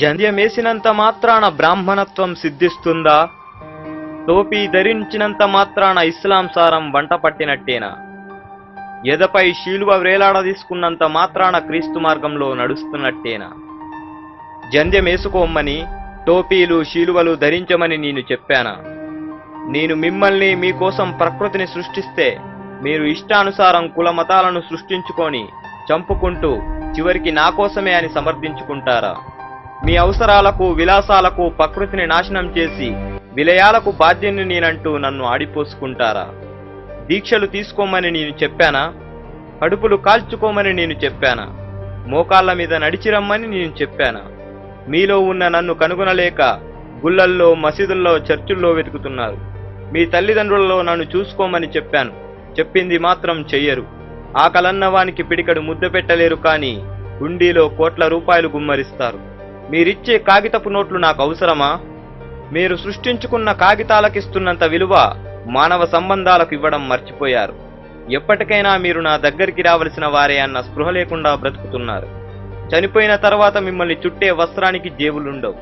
జంధ్యమేసినంత మాత్రాన బ్రాహ్మణత్వం సిద్ధిస్తుందా? టోపీ ధరించినంత మాత్రాన ఇస్లాం సారం వంట పట్టినట్టేనా? ఎదపై శీలువ వ్రేలాడదీసుకున్నంత మాత్రాన క్రీస్తు మార్గంలో నడుస్తున్నట్టేనా? జంధ్యమేసుకోమని, టోపీలు శీలువలు ధరించమని నేను చెప్పానా? నేను మిమ్మల్ని మీకోసం ప్రకృతిని సృష్టిస్తే మీరు ఇష్టానుసారం కుల మతాలను సృష్టించుకొని చంపుకుంటూ చివరికి నా కోసమే అని సమర్థించుకుంటారా? మీ అవసరాలకు విలాసాలకు ప్రకృతిని నాశనం చేసి విలయాలకు బాధ్యుని నేనంటూ నన్ను ఆడిపోసుకుంటారా? దీక్షలు తీసుకోమని నేను చెప్పానా? కడుపులు కాల్చుకోమని నేను చెప్పానా? మోకాళ్ళ మీద నడిచిరమ్మని నేను చెప్పానా? మీలో ఉన్న నన్ను కనుగొనలేక గుళ్ళల్లో, మసీదుల్లో, చర్చుల్లో వెతుకుతున్నారు. మీ తల్లిదండ్రులలో నన్ను చూసుకోమని చెప్పాను, చెప్పింది మాత్రం చెయ్యరు. ఆకలన్నవానికి పిడికడు ముద్ద పెట్టలేరు, కానీ హుండీలో కోట్ల రూపాయలు గుమ్మరిస్తారు. మీరిచ్చే కాగితపు నోట్లు నాకు అవసరమా? మీరు సృష్టించుకున్న కాగితాలకిస్తున్నంత విలువ మానవ సంబంధాలకు ఇవ్వడం మర్చిపోయారు. ఎప్పటికైనా మీరు నా దగ్గరికి రావలసిన వారే అన్న స్పృహ లేకుండా బ్రతుకుతున్నారు. చనిపోయిన తర్వాత మిమ్మల్ని చుట్టే వస్త్రానికి జేబులుండవు.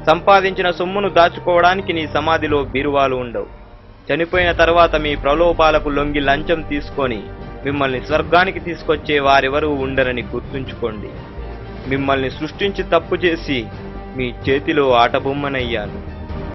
సంపాదించిన సొమ్మును దాచుకోవడానికి నీ సమాధిలో బీరువాలు ఉండవు. చనిపోయిన తర్వాత మీ ప్రలోభాలకు లొంగి లంచం తీసుకొని మిమ్మల్ని స్వర్గానికి తీసుకొచ్చే వారెవరూ ఉండరని గుర్తుంచుకోండి. మిమ్మల్ని సృష్టించి తప్పు చేసి మీ చేతిలో ఆటబొమ్మనయ్యాను.